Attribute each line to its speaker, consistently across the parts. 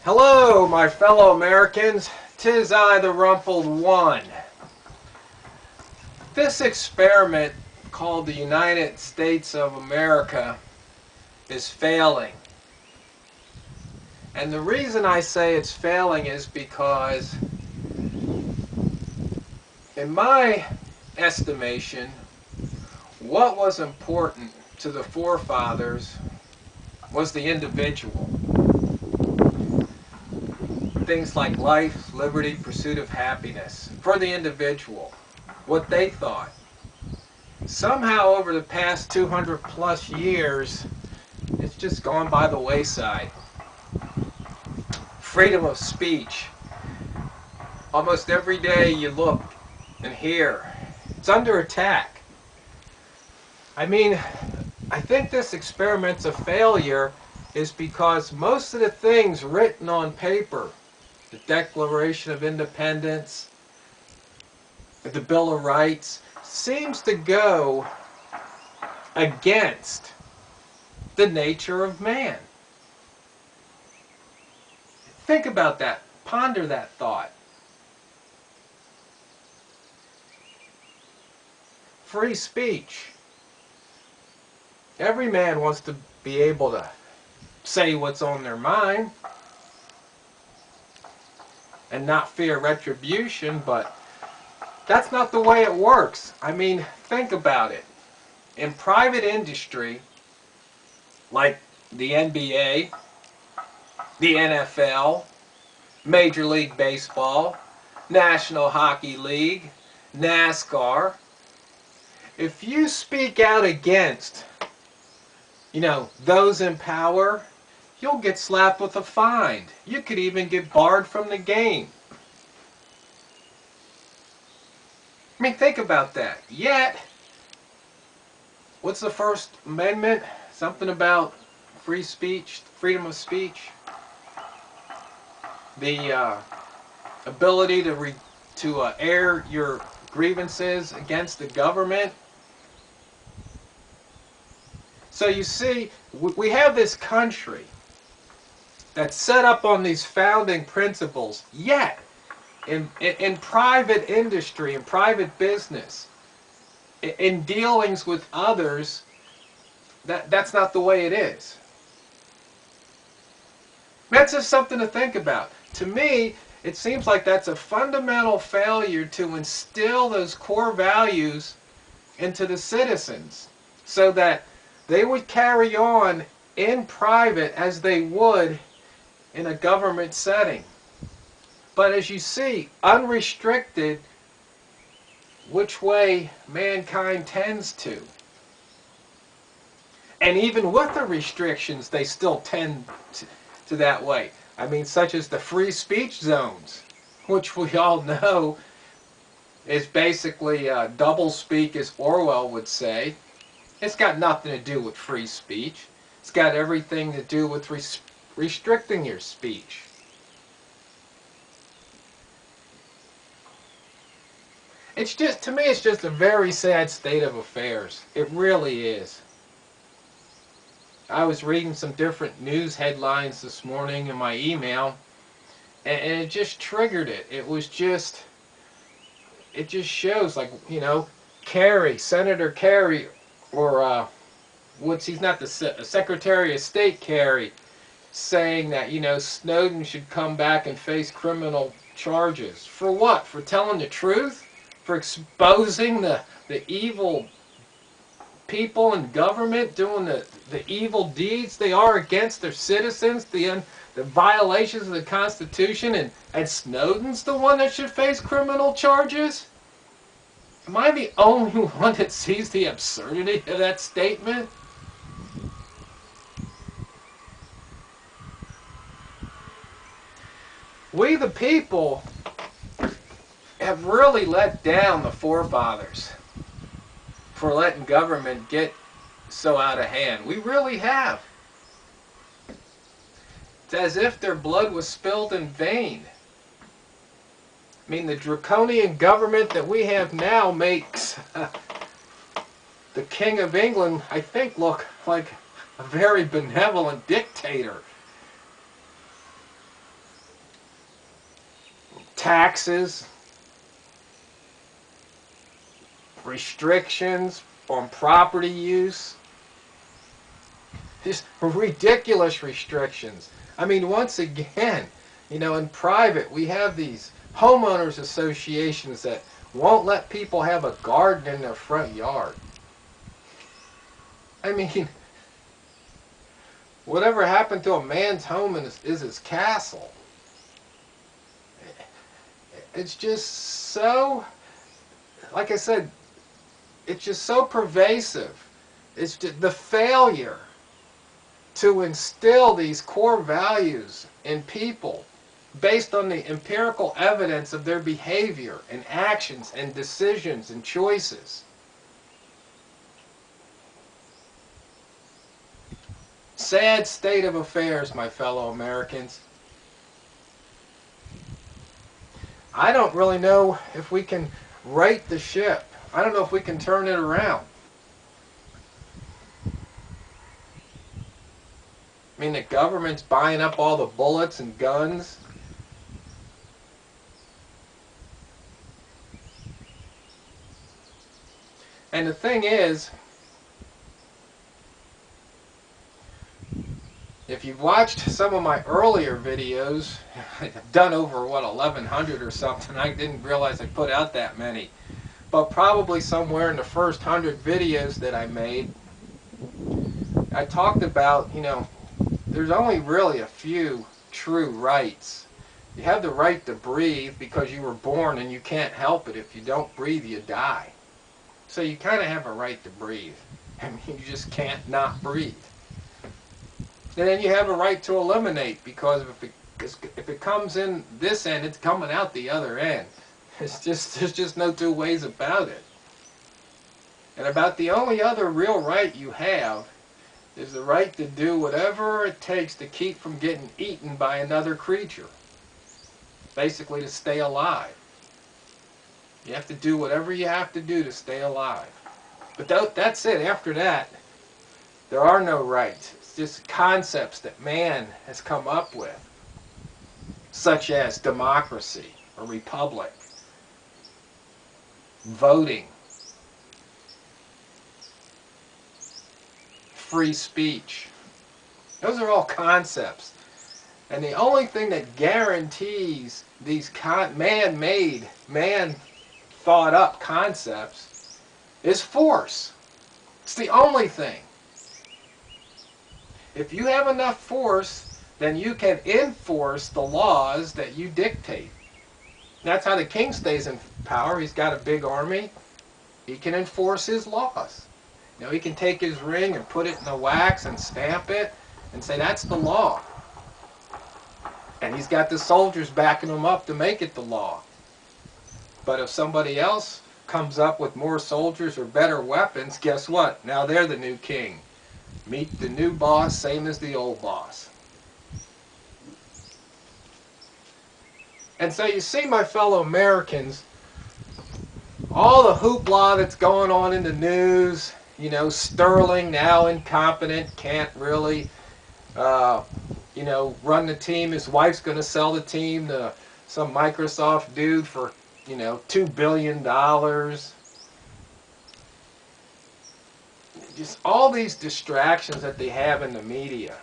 Speaker 1: Hello, my fellow Americans. 'Tis I, the Rumpled One. This experiment, called the United States of America, is failing. And the reason I say it's failing is because, in my estimation, what was important to the forefathers was the individual. Things like life, liberty, pursuit of happiness for the individual. What they thought. Somehow over the past 200 plus years, it's just gone by the wayside. Freedom of speech. Almost every day you look and hear, it's under attack. I mean, I think this experiment's a failure is because most of the things written on paper, the Declaration of Independence, the Bill of Rights, seems to go against the nature of man. Think about that. Ponder that thought. Free speech. Every man wants to be able to say what's on their mind and not fear retribution, but that's not the way it works. I mean, think about it. In private industry, like the NBA, the NFL, Major League Baseball, National Hockey League, NASCAR, if you speak out against, those in power, you'll get slapped with a fine. You could even get barred from the game. I mean, think about that. Yet, what's the First Amendment? Something about free speech, freedom of speech, the ability to air your grievances against the government. So you see, we have this country that's set up on these founding principles, yet in private industry, in private business, in dealings with others, that's not the way it is. That's just something to think about. To me, it seems like that's a fundamental failure to instill those core values into the citizens so that they would carry on in private as they would in a government setting. But as you see, unrestricted, which way mankind tends to. And even with the restrictions, they still tend to that way. I mean, such as the free speech zones, which we all know is basically double speak, as Orwell would say. It's got nothing to do with free speech. It's got everything to do with restricting your speech. It's just, to me, it's just a very sad state of affairs. It really is. I was reading some different news headlines this morning in my email, and it just triggered it. It just shows, like, Kerry, Senator Kerry, or he's not the Secretary of State Kerry, saying that, Snowden should come back and face criminal charges. For what? For telling the truth? For exposing the evil people in government doing the evil deeds they are against their citizens, the violations of the Constitution, and Snowden's the one that should face criminal charges? Am I the only one that sees the absurdity of that statement? We the people have really let down the forefathers for letting government get so out of hand. We really have. It's as if their blood was spilled in vain. I mean, the draconian government that we have now makes the King of England, I think, look like a very benevolent dictator. taxes, restrictions on property use, just ridiculous restrictions. I mean, once again, you know, in private, we have these homeowners associations that won't let people have a garden in their front yard. I mean, whatever happened to a man's home is his castle. It's just so, like I said, it's just so pervasive. It's just the failure to instill these core values in people based on the empirical evidence of their behavior and actions and decisions and choices. Sad state of affairs, my fellow Americans. I don't really know if we can right the ship. I don't know if we can turn it around. I mean, the government's buying up all the bullets and guns. And the thing is, if you've watched some of my earlier videos, I've done over, what, 1,100 or something. I didn't realize I put out that many. But probably somewhere in the first 100 videos that I made, I talked about, you know, there's only really a few true rights. You have the right to breathe because you were born and you can't help it. If you don't breathe, you die. So you kind of have a right to breathe. I mean, you just can't not breathe. And then you have a right to eliminate, because if it comes in this end, it's coming out the other end. There's just no two ways about it. And about the only other real right you have is the right to do whatever it takes to keep from getting eaten by another creature. Basically, to stay alive. You have to do whatever you have to do to stay alive. But that's it. After that, there are no rights. It's just concepts that man has come up with, such as democracy, a republic, voting, free speech. Those are all concepts. And the only thing that guarantees these man-made, man-thought-up concepts is force. It's the only thing. If you have enough force, then you can enforce the laws that you dictate. That's how the king stays in power. He's got a big army. He can enforce his laws. You know, he can take his ring and put it in the wax and stamp it and say, that's the law. And he's got the soldiers backing him up to make it the law. But if somebody else comes up with more soldiers or better weapons, guess what? Now they're the new king. Meet the new boss, same as the old boss. And so you see, my fellow Americans, all the hoopla that's going on in the news, you know, Sterling now incompetent, can't really, you know, run the team. His wife's going to sell the team to some Microsoft dude for, you know, $2 billion. Just all these distractions that they have in the media.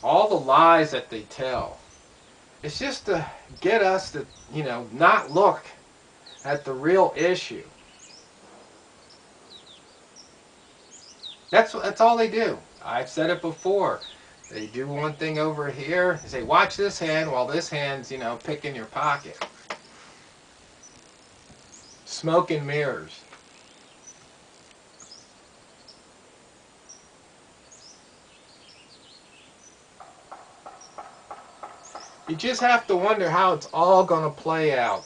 Speaker 1: All the lies that they tell. It's just to get us to, you know, not look at the real issue. That's all they do. I've said it before. They do one thing over here. They say, watch this hand while this hand's, you know, picking your pocket. Smoke and mirrors. You just have to wonder how it's all going to play out.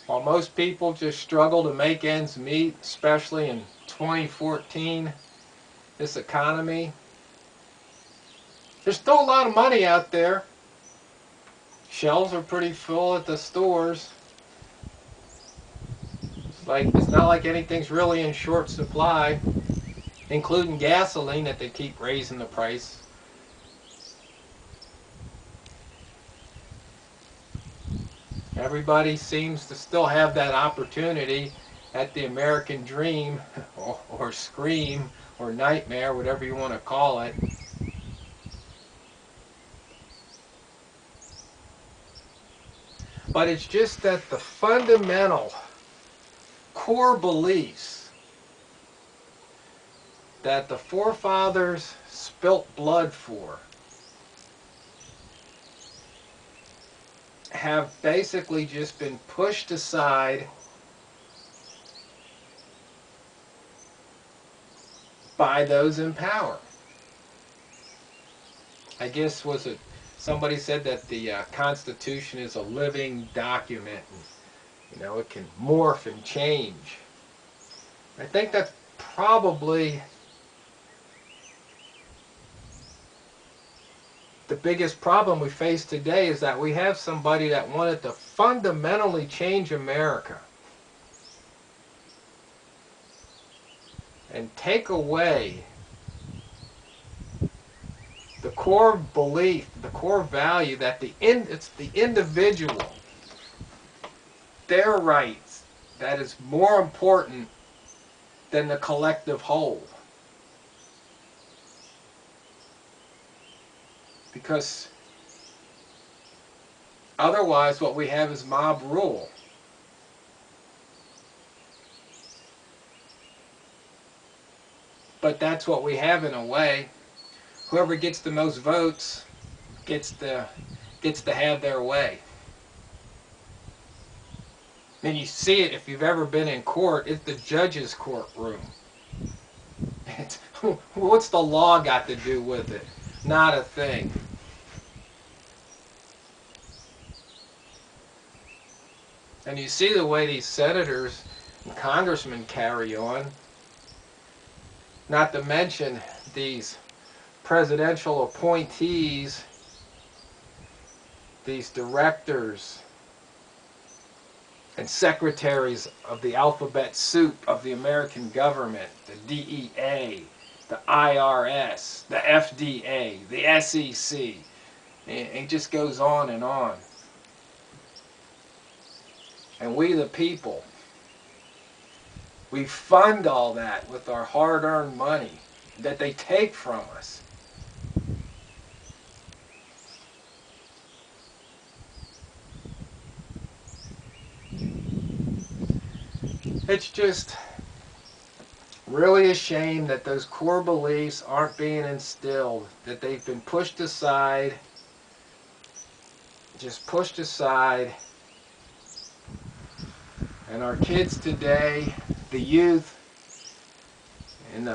Speaker 1: While most people just struggle to make ends meet, especially in 2014, this economy, there's still a lot of money out there. Shelves are pretty full at the stores. It's not like anything's really in short supply, including gasoline that they keep raising the price. everybody seems to still have that opportunity at the American dream, or scream, or nightmare, whatever you want to call it. But it's just that the fundamental core beliefs that the forefathers spilt blood for have basically just been pushed aside by those in power. I guess somebody said that the Constitution is a living document, and it can morph and change. I think that's probably the biggest problem we face today, is that we have somebody that wanted to fundamentally change America and take away the core belief, the core value that it's the individual, their rights, that is more important than the collective whole. Because otherwise what we have is mob rule. But that's what we have in a way. Whoever gets the most votes gets to have their way. And you see it if you've ever been in court. It's the judge's courtroom. What's the law got to do with it? Not a thing. And you see the way these senators and congressmen carry on. Not to mention these presidential appointees, these directors and secretaries of the alphabet soup of the American government, the DEA, the IRS, the FDA, the SEC. It just goes on and on. And we the people, we fund all that with our hard-earned money that they take from us. It's just really a shame that those core beliefs aren't being instilled, that they've been pushed aside, just pushed aside. And our kids today, the youth, in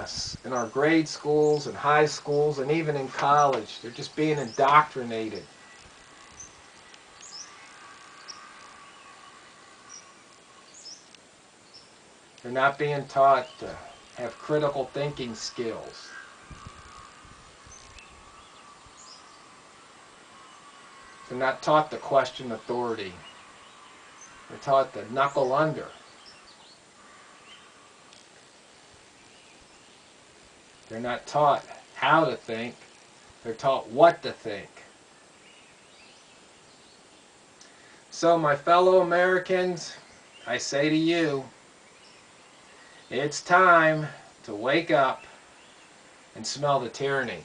Speaker 1: our grade schools and high schools and even in college, they're just being indoctrinated. They're not being taught to have critical thinking skills. They're not taught to question authority. They're taught to knuckle under. They're not taught how to think. They're taught what to think. So, my fellow Americans, I say to you, it's time to wake up and smell the tyranny.